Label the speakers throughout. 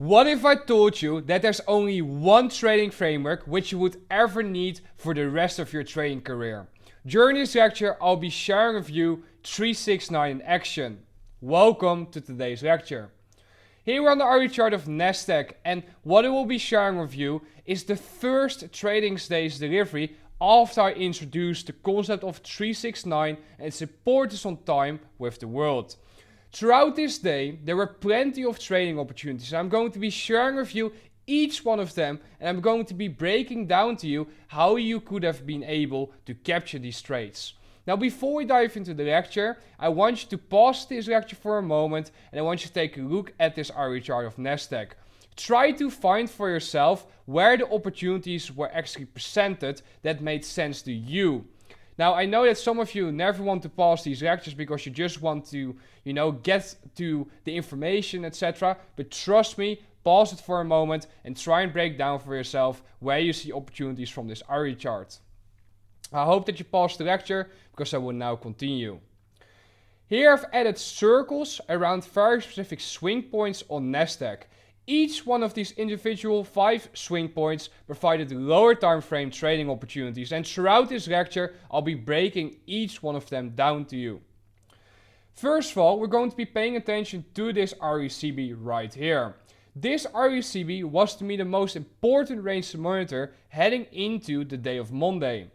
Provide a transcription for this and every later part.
Speaker 1: What if I told you that there's only one trading framework which you would ever need for the rest of your trading career? During this lecture, I'll be sharing with you 369 in action. Welcome to today's lecture. Here we're on the RE chart of Nasdaq, and what I will be sharing with you is the first trading day's delivery after I introduced the concept of 369 and its importance on time with the world. Throughout this day, there were plenty of trading opportunities. I'm going to be sharing with you each one of them, and I'm going to be breaking down to you how you could have been able to capture these trades. Now, before we dive into the lecture, I want you to pause this lecture for a moment, and I want you to take a look at this RE chart of Nasdaq. Try to find for yourself where the opportunities were actually presented that made sense to you. Now, I know that some of you never want to pause these lectures because you just want to, get to the information, etc. But trust me, pause it for a moment and try and break down for yourself where you see opportunities from this RE chart. I hope that you paused the lecture because I will now continue. Here I've added circles around very specific swing points on Nasdaq. Each one of these individual 5 swing points provided lower time frame trading opportunities, and throughout this lecture I'll be breaking each one of them down to you. First of all, we're going to be paying attention to this RECB right here. This RECB was to me the most important range to monitor heading into the day of Monday.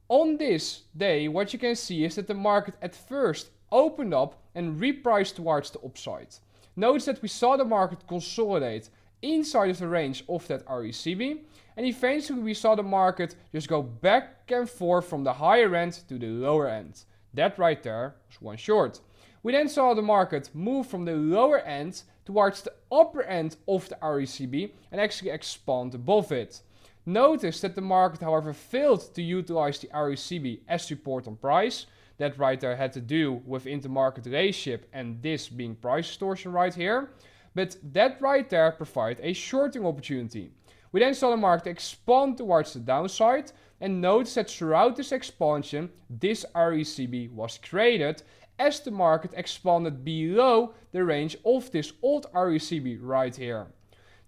Speaker 1: On this day, what you can see is that the market at first opened up and repriced towards the upside. Notice that we saw the market consolidate inside of the range of that RECB, and eventually we saw the market just go back and forth from the higher end to the lower end. That right there was one short. We then saw the market move from the lower end towards the upper end of the RECB and actually expand above it. Notice that the market, however, failed to utilize the RECB as support on price. That right there had to do with intermarket relationship and this being price distortion right here. But that right there provided a shorting opportunity. We then saw the market expand towards the downside, and notice that throughout this expansion, this RECB was created as the market expanded below the range of this old RECB right here.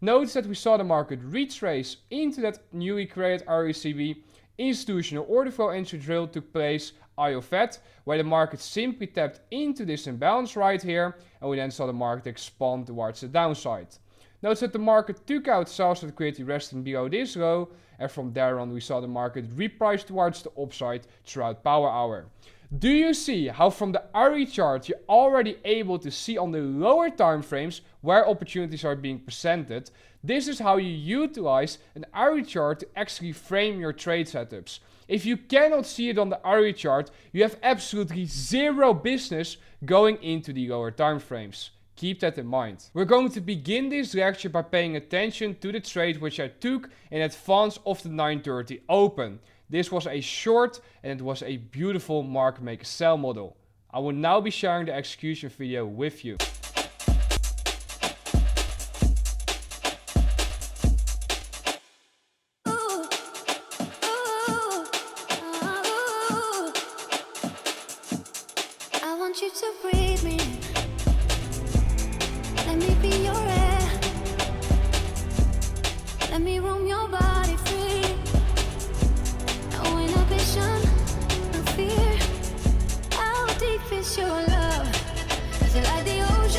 Speaker 1: Notice that we saw the market retrace into that newly created RECB. Institutional order flow entry drill took place, IOFET, where the market simply tapped into this imbalance right here, and we then saw the market expand towards the downside. Notice that the market took out sells liquidity resting below this low, and from there on we saw the market reprice towards the upside throughout power hour. Do you see how from the RE chart you're already able to see on the lower time frames where opportunities are being presented? This is how you utilize an RE chart to actually frame your trade setups. If you cannot see it on the RE chart, you have absolutely zero business going into the lower time frames. Keep that in mind. We're going to begin this lecture by paying attention to the trade which I took in advance of the 9:30 open. This was a short and it was a beautiful market maker sell model. I will now be sharing the execution video with you.
Speaker 2: I want you to breathe me in. Let me be your air. Let me roam your body free. No inhibition, no fear. How deep is your love? Is it like the ocean?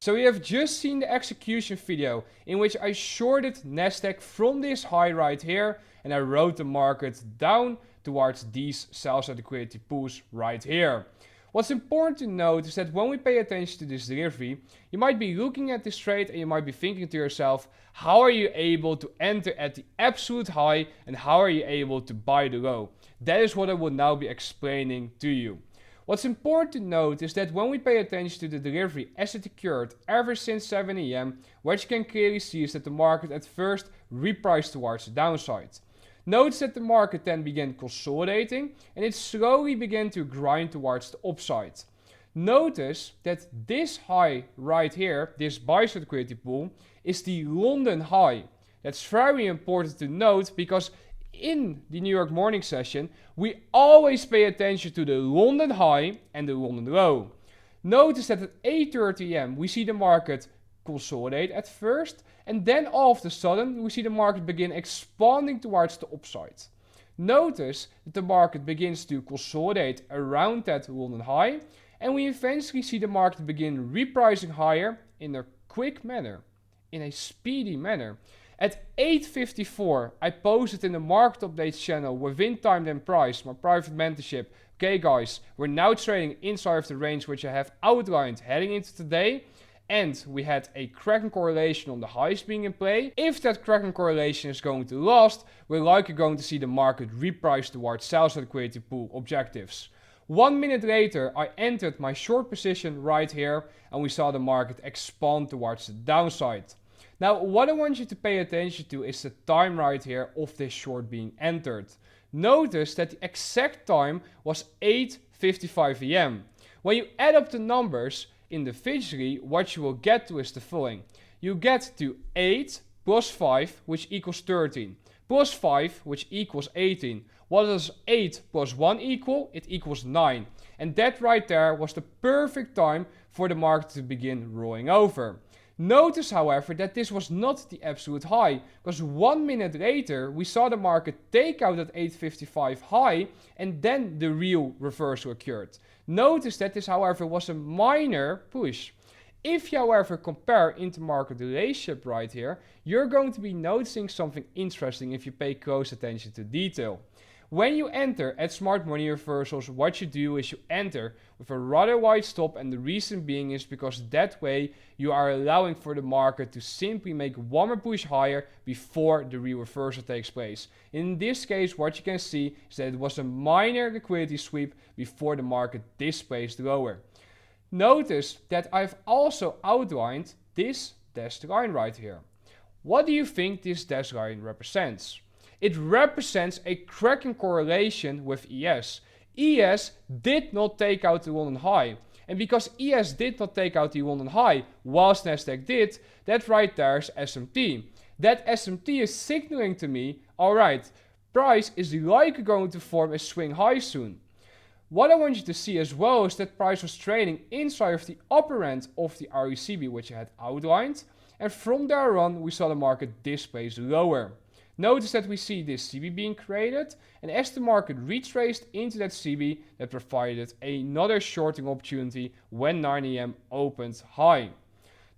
Speaker 1: So you have just seen the execution video in which I shorted Nasdaq from this high right here and I rode the market down towards these sell-side liquidity pools right here. What's important to note is that when we pay attention to this delivery, you might be looking at this trade and you might be thinking to yourself, how are you able to enter at the absolute high and how are you able to buy the low? That is what I will now be explaining to you. What's important to note is that when we pay attention to the delivery as it occurred ever since 7 AM, what you can clearly see is that the market at first repriced towards the downside. Notice that the market then began consolidating and it slowly began to grind towards the upside. Notice that this high right here, this buy-side liquidity pool, is the London high. That's very important to note because in the New York morning session, we always pay attention to the London high and the London low. Notice that at 8:30 AM we see the market consolidate at first, and then all of a sudden we see the market begin expanding towards the upside. Notice that the market begins to consolidate around that London high, and we eventually see the market begin repricing higher in a quick manner, in a speedy manner. At 8:54, I posted in the market updates channel within time then price, my private mentorship. Okay guys, we're now trading inside of the range which I have outlined heading into today. And we had a Kraken correlation on the highs being in play. If that Kraken correlation is going to last, we're likely going to see the market reprice towards sell-side liquidity pool objectives. 1 minute later, I entered my short position right here and we saw the market expand towards the downside. Now, what I want you to pay attention to is the time right here of this short being entered. Notice that the exact time was 8:55 AM. When you add up the numbers, individually, what you will get to is the following. You get to 8 plus 5, which equals 13, plus 5, which equals 18. What does 8 plus 1 equal? It equals 9. And that right there was the perfect time for the market to begin rolling over. Notice, however, that this was not the absolute high, because 1 minute later we saw the market take out that 8:55 high and then the real reversal occurred. Notice that this, however, was a minor push. If you, however, compare intermarket relationship right here, you're going to be noticing something interesting if you pay close attention to detail. When you enter at smart money reversals, what you do is you enter with a rather wide stop, and the reason being is because that way you are allowing for the market to simply make one more push higher before the real reversal takes place. In this case, what you can see is that it was a minor liquidity sweep before the market displaced lower. Notice that I've also outlined this dashed line right here. What do you think this dashed line represents? It represents a Kraken correlation with ES. ES did not take out the London high. And because ES did not take out the London high, whilst Nasdaq did, that right there is SMT. That SMT is signaling to me, alright, price is likely going to form a swing high soon. What I want you to see as well is that price was trading inside of the upper end of the RECB, which I had outlined. And from there on, we saw the market displace lower. Notice that we see this CB being created, and as the market retraced into that CB, that provided another shorting opportunity when 9 AM opened high.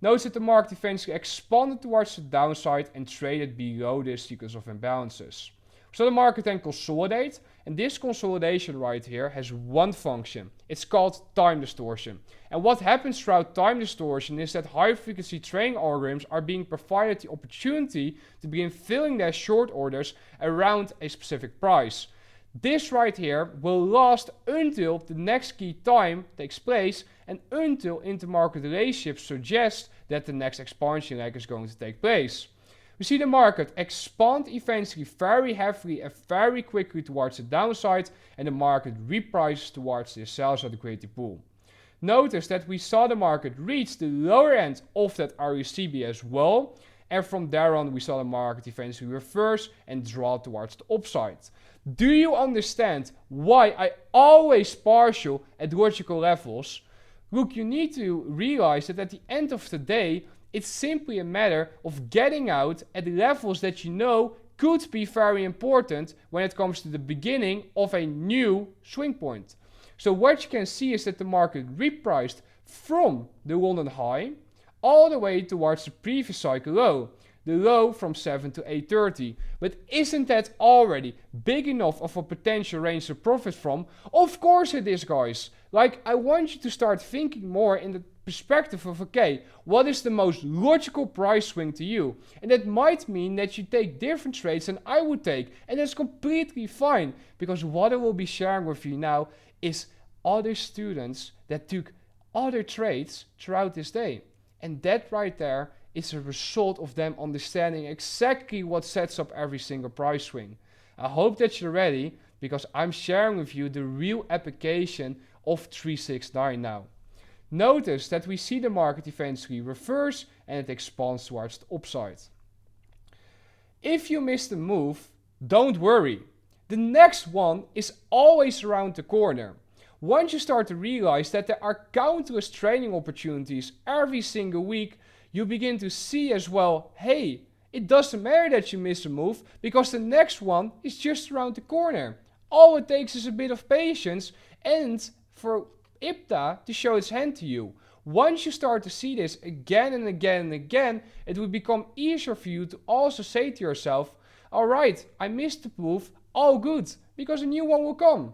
Speaker 1: Notice that the market eventually expanded towards the downside and traded below this sequence of imbalances. So the market then consolidates, and this consolidation right here has one function. It's called time distortion. And what happens throughout time distortion is that high frequency trading algorithms are being provided the opportunity to begin filling their short orders around a specific price. This right here will last until the next key time takes place and until intermarket relationships suggest that the next expansion leg is going to take place. We see the market expand eventually very heavily and very quickly towards the downside, and the market reprices towards the sell-side liquidity pool. Notice that we saw the market reach the lower end of that RECB as well, and from there on we saw the market eventually reverse and draw towards the upside. Do you understand why I always partial at logical levels? Look, you need to realize that at the end of the day, it's simply a matter of getting out at levels that you know could be very important when it comes to the beginning of a new swing point. So what you can see is that the market repriced from the London high all the way towards the previous cycle low, the low from 7 to 8.30. But isn't that already big enough of a potential range to profit from? Of course it is, guys. Like, I want you to start thinking more in the perspective of, okay, what is the most logical price swing to you? And that might mean that you take different trades than I would take, and that's completely fine, because what I will be sharing with you now is other students that took other trades throughout this day. And that right there is a result of them understanding exactly what sets up every single price swing. I hope that you're ready, because I'm sharing with you the real application of 369 now. Notice that we see the market eventually reverse and it expands towards the upside. If you missed the move, don't worry. The next one is always around the corner. Once you start to realize that there are countless trading opportunities every single week, you begin to see as well, hey, it doesn't matter that you miss a move, because the next one is just around the corner. All it takes is a bit of patience and for IPTA to show its hand to you. Once you start to see this again and again and again, it will become easier for you to also say to yourself, alright, I missed the move, all good, because a new one will come.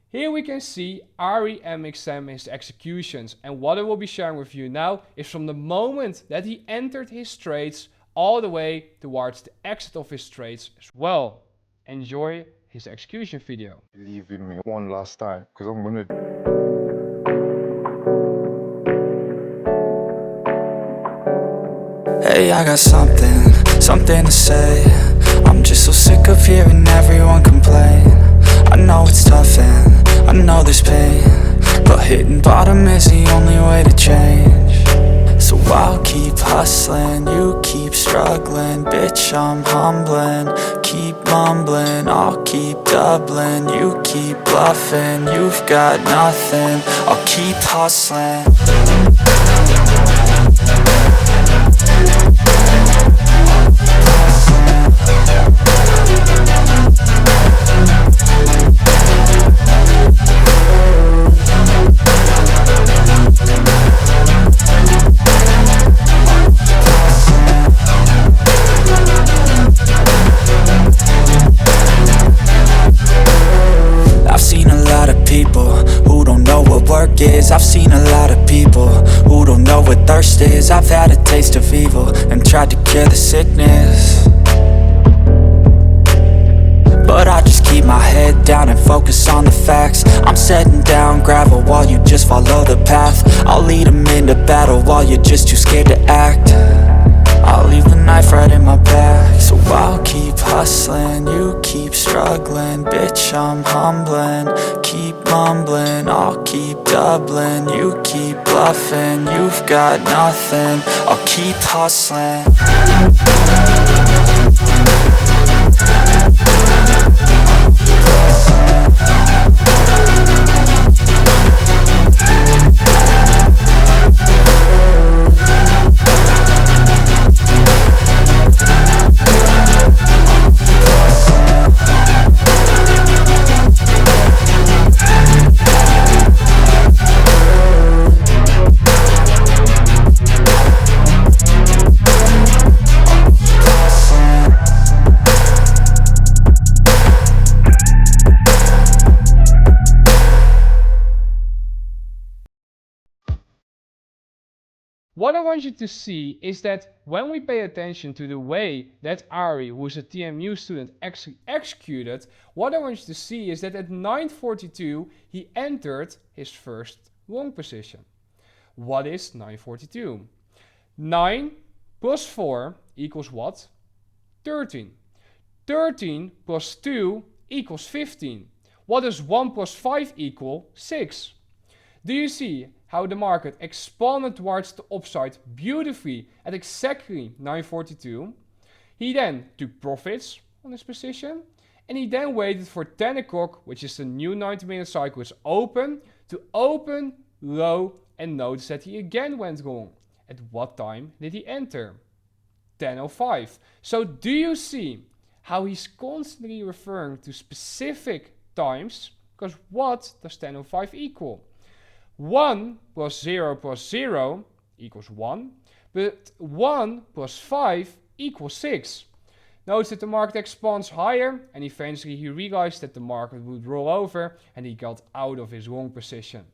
Speaker 1: Here we can see Ari MXM his executions, and what I will be sharing with you now is from the moment that he entered his trades all the way towards the exit of his trades as well. Enjoy his execution video.
Speaker 3: Believe in me one last time, because I'm gonna.
Speaker 4: Hey, I got something to say. I'm just so sick of hearing everyone complain. I know it's tough and I know there's pain, but hitting bottom is the only way to change. So I'll keep hustling, you keep struggling. Bitch, I'm humbling, keep mumbling. I'll keep doubling, you keep bluffing. You've got nothing, I'll keep hustling. I've seen a lot of people who don't know what work is. I've seen a lot of people who don't know what thirst is. I've had a taste of evil and tried to cure the sickness, but I just keep my head down and focus on the facts. I'm setting down gravel while you just follow the path. I'll lead them into battle while you're just too scared to act. I'll leave the knife right in my back. So I'll keep hustling, you keep struggling. Bitch, I'm humbling, keep mumbling. I'll keep doubling, you keep bluffing. You've got nothing, I'll keep hustling.
Speaker 1: What I want you to see is that when we pay attention to the way that Ari, who is a TMU student, actually executed, what I want you to see is that at 9:42 he entered his first long position. What is 9:42? 9 plus 4 equals what? 13. 13 plus 2 equals 15. What does 1 plus 5 equal? 6. Do you see how the market expanded towards the upside beautifully at exactly 9:42? He then took profits on this position, and he then waited for 10 o'clock, which is the new 90-minute cycle is open, to open low, and notice that he again went long. At what time did he enter? 10:05. So do you see how he's constantly referring to specific times? Because what does 10:05 equal? 1 plus 0 plus 0 equals 1, but 1 plus 5 equals 6. Notice that the market expands higher, and eventually he realized that the market would roll over and he got out of his long position.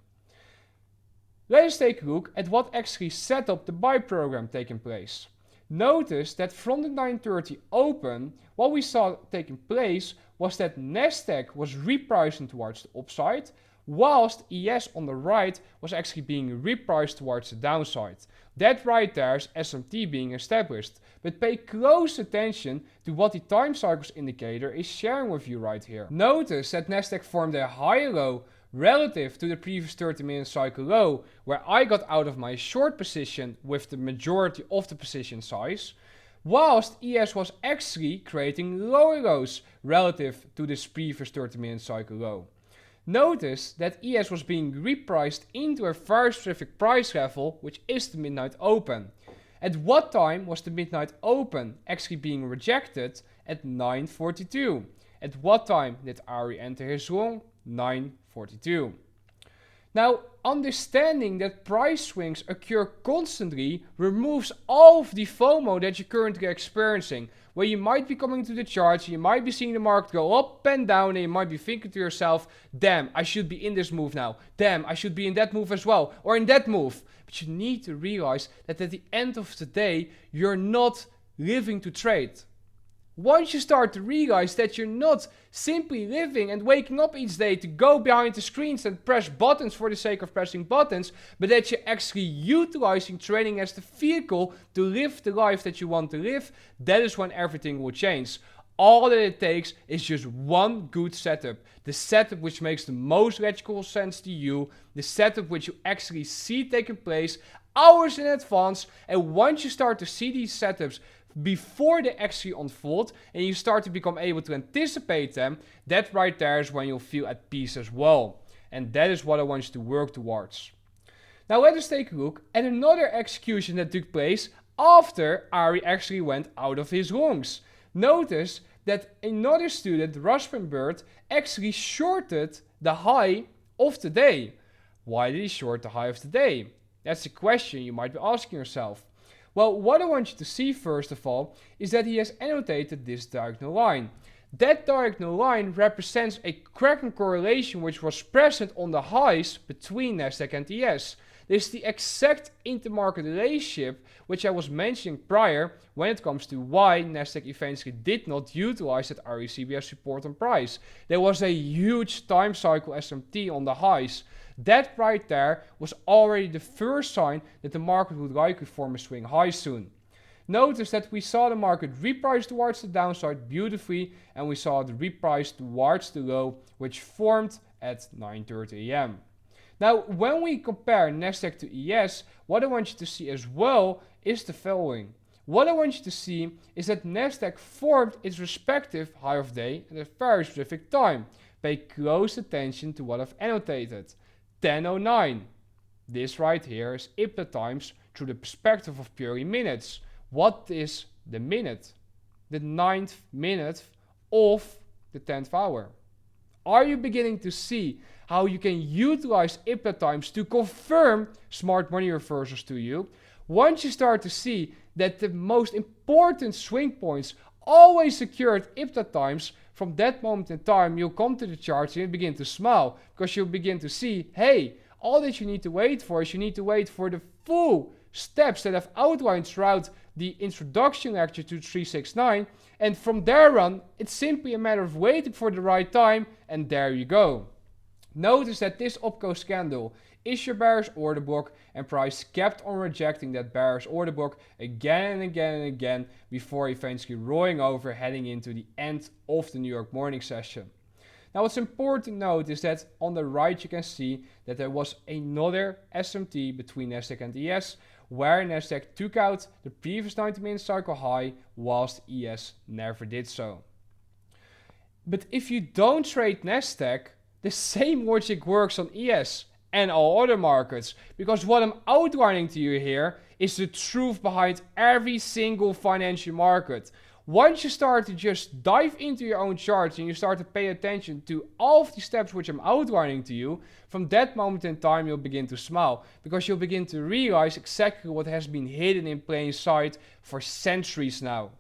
Speaker 1: Let us take a look at what actually set up the buy program taking place. Notice that from the 9:30 open, what we saw taking place was that Nasdaq was repricing towards the upside, whilst ES on the right was actually being repriced towards the downside. That right there is SMT being established, but pay close attention to what the time cycles indicator is sharing with you right here. Notice that Nasdaq formed a higher low relative to the previous 30-minute cycle low, where I got out of my short position with the majority of the position size, whilst ES was actually creating lower lows relative to this previous 30-minute cycle low. Notice that ES was being repriced into a very specific price level, which is the midnight open. At what time was the midnight open actually being rejected? At 9:42. At what time did Ari enter his long? 9:42. Now, understanding that price swings occur constantly removes all of the FOMO that you're currently experiencing, where you might be coming to the charts, you might be seeing the market go up and down, and you might be thinking to yourself, damn, I should be in this move now. Damn, I should be in that move as well, or in that move. But you need to realize that at the end of the day, you're not living to trade. Once you start to realize that you're not simply living and waking up each day to go behind the screens and press buttons for the sake of pressing buttons, but that you're actually utilizing trading as the vehicle to live the life that you want to live, that is when everything will change. All that it takes is just one good setup. The setup which makes the most logical sense to you, the setup which you actually see taking place hours in advance, and once you start to see these setups before they actually unfold and you start to become able to anticipate them, that right there is when you'll feel at peace as well. And that is what I want you to work towards. Now let us take a look at another execution that took place after Ari actually went out of his longs. Notice that another student, Bird, actually shorted the high of the day. Why did he short the high of the day? That's the question you might be asking yourself. Well, what I want you to see first of all is that he has annotated this diagonal line. That diagonal line represents a Kraken correlation which was present on the highs between Nasdaq and ES. This is the exact intermarket relationship which I was mentioning prior when it comes to why Nasdaq eventually did not utilize that RECBS support on price. There was a huge time cycle SMT on the highs. That right there was already the first sign that the market would likely form a swing high soon. Notice that we saw the market reprice towards the downside beautifully, and we saw it reprice towards the low, which formed at 9:30 a.m. Now, when we compare Nasdaq to ES, what I want you to see as well is the following. What I want you to see is that Nasdaq formed its respective high of day at a very specific time. Pay close attention to what I've annotated. 10:09. This right here is IPTA times through the perspective of purely minutes. What is the minute? The 9th minute of the 10th hour. Are you beginning to see how you can utilize IPTA times to confirm smart money reversals to you? Once you start to see that the most important swing points always secure at IPTA times, from that moment in time, you'll come to the charts and you'll begin to smile, because you'll begin to see, hey, all that you need to wait for is you need to wait for the full steps that I've outlined throughout the introduction lecture to 369, and from there on, it's simply a matter of waiting for the right time, and there you go. Notice that this upclose candle is your bearish order block, and price kept on rejecting that bearish order block again and again and again before eventually rolling over, heading into the end of the New York morning session. Now what's important to note is that on the right you can see that there was another SMT between Nasdaq and ES, where Nasdaq took out the previous 90-minute cycle high whilst ES never did so. But if you don't trade Nasdaq, the same logic works on ES. and all other markets. Because what I'm outlining to you here is the truth behind every single financial market. Once you start to just dive into your own charts and you start to pay attention to all of the steps which I'm outlining to you, from that moment in time you'll begin to smile, because you'll begin to realize exactly what has been hidden in plain sight for centuries now.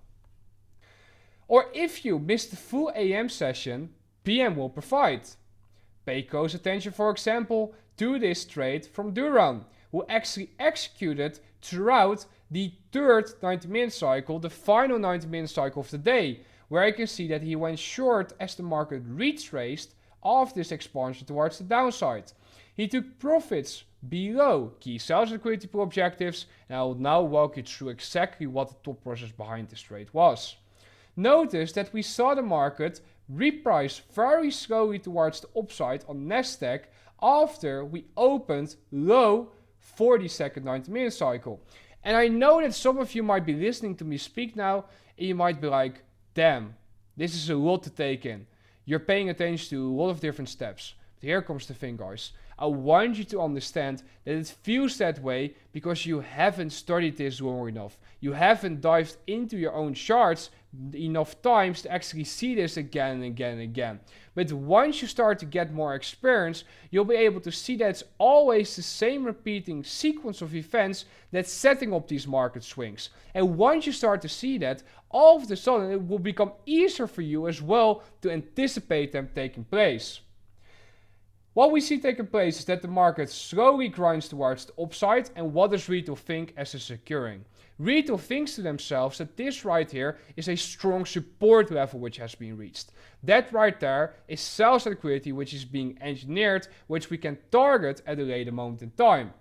Speaker 1: Or if you missed the full AM session, PM will provide. Pay close attention, for example, to this trade from Duran, who actually executed throughout the third 90-minute cycle, the final 90-minute cycle of the day, where you can see that he went short as the market retraced off this expansion towards the downside. He took profits below key sales liquidity pool objectives, and I will now walk you through exactly what the thought process behind this trade was. Notice that we saw the market reprice very slowly towards the upside on Nasdaq after we opened low 40-second 90-minute cycle. And I know that some of you might be listening to me speak now, and you might be like, damn, this is a lot to take in. You're paying attention to a lot of different steps. But here comes the thing, guys. I want you to understand that it feels that way because you haven't studied this long enough. You haven't dived into your own charts enough times to actually see this again and again and again. But once you start to get more experience, you'll be able to see that it's always the same repeating sequence of events that's setting up these market swings. And once you start to see that, all of a sudden it will become easier for you as well to anticipate them taking place. What we see taking place is that the market slowly grinds towards the upside, and what does retail think as is occurring? Retail thinks to themselves that this right here is a strong support level which has been reached. That right there is sales liquidity which is being engineered, which we can target at a later moment in time.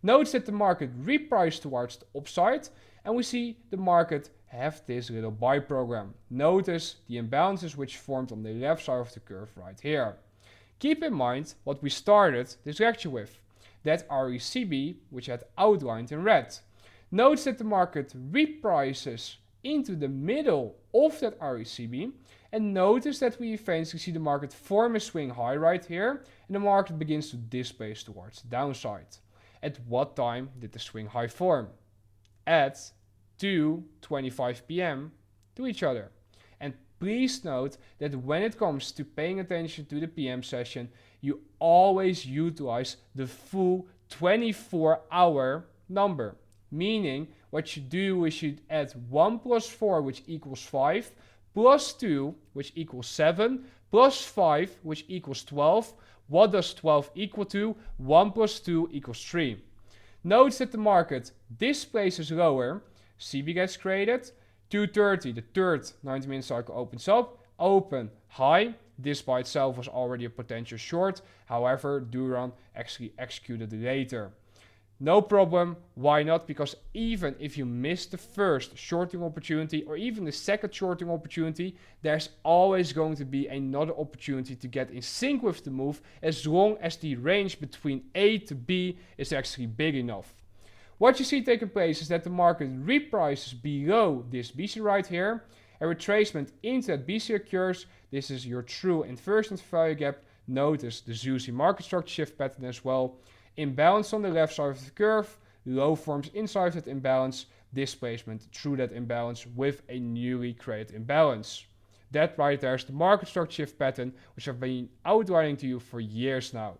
Speaker 1: Notice that the market repriced towards the upside, and we see the market have this little buy program. Notice the imbalances which formed on the left side of the curve right here. Keep in mind what we started this lecture with, that RECB which I had outlined in red. Notice that the market reprices into the middle of that RECB, and notice that we eventually see the market form a swing high right here, and the market begins to displace towards the downside. At what time did the swing high form? At 2:25 p.m. to each other. And please note that when it comes to paying attention to the PM session, you always utilize the full 24-hour number. Meaning, what you do is you add 1 plus 4, which equals 5, plus 2, which equals 7, plus 5, which equals 12. What does 12 equal to? 1 plus 2 equals 3. Notice that the market displaces lower, CB gets created, 2:30, the third 90-minute cycle opens up, open high. This by itself was already a potential short, however, Duran actually executed later. No problem, why not? Because even if you miss the first shorting opportunity or even the second shorting opportunity, there's always going to be another opportunity to get in sync with the move as long as the range between A to B is actually big enough. What you see taking place is that the market reprices below this BC right here. A retracement into that BC occurs. This is your true inversion value gap. Notice the juicy market structure shift pattern as well. Imbalance on the left side of the curve, low forms inside of that imbalance, displacement through that imbalance with a newly created imbalance. That right there is the market structure shift pattern, which I've been outlining to you for years now.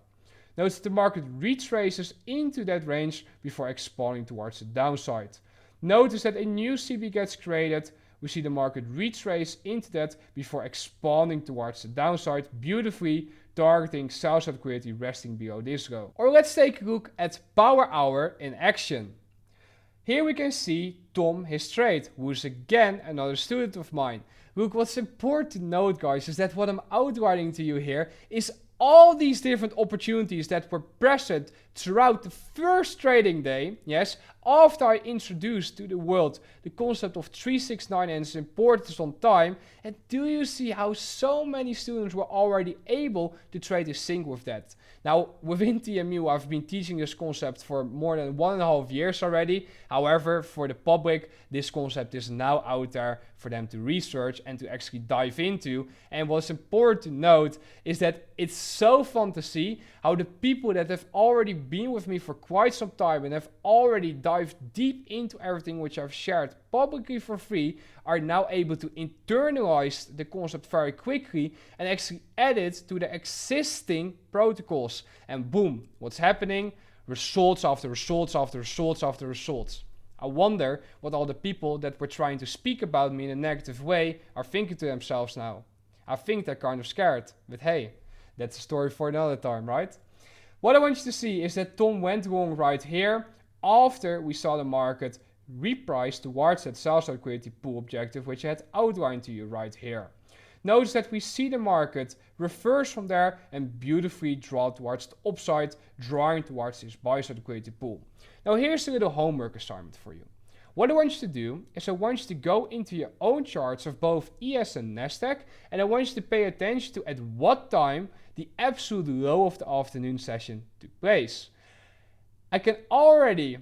Speaker 1: Notice that the market retraces into that range before expanding towards the downside. Notice that a new CB gets created. We see the market retrace into that before expanding towards the downside, beautifully targeting sales liquidity resting below this low. Or let's take a look at Power Hour in action. Here we can see Tom, his trade, who is again another student of mine. Look, what's important to note, guys, is that what I'm outlining to you here is all these different opportunities that were present throughout the first trading day, yes, after I introduced to the world the concept of 369 and its importance on time, and do you see how so many students were already able to trade in sync with that? Now, within TMU, I've been teaching this concept for more than 1.5 years already. However, for the public, this concept is now out there for them to research and to actually dive into. And what's important to note is that it's so fun to see how the people that have already been with me for quite some time and have already dived deep into everything which I've shared publicly for free are now able to internalize the concept very quickly and actually add it to the existing protocols. And boom, what's happening? Results after results after results after results. I wonder what all the people that were trying to speak about me in a negative way are thinking to themselves now. I think they're kind of scared, but hey, that's a story for another time, right? What I want you to see is that Tom went wrong right here after we saw the market reprice towards that sell-side liquidity pool objective, which I had outlined to you right here. Notice that we see the market reverse from there and beautifully draw towards the upside, drawing towards this buy-side liquidity pool. Now here's a little homework assignment for you. What I want you to do is I want you to go into your own charts of both ES and NASDAQ, and I want you to pay attention to at what time the absolute low of the afternoon session took place. I can already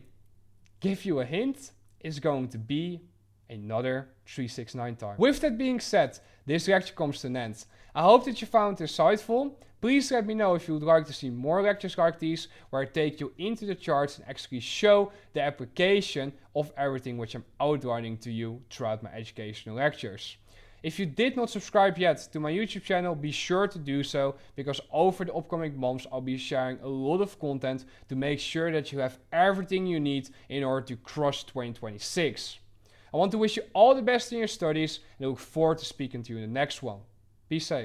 Speaker 1: give you a hint, it's going to be another 369 time. With that being said, this lecture comes to an end. I hope that you found it insightful. Please let me know if you would like to see more lectures like these, where I take you into the charts and actually show the application of everything which I'm outlining to you throughout my educational lectures. If you did not subscribe yet to my YouTube channel, be sure to do so, because over the upcoming months I'll be sharing a lot of content to make sure that you have everything you need in order to crush 2026. I want to wish you all the best in your studies and I look forward to speaking to you in the next one. Be safe.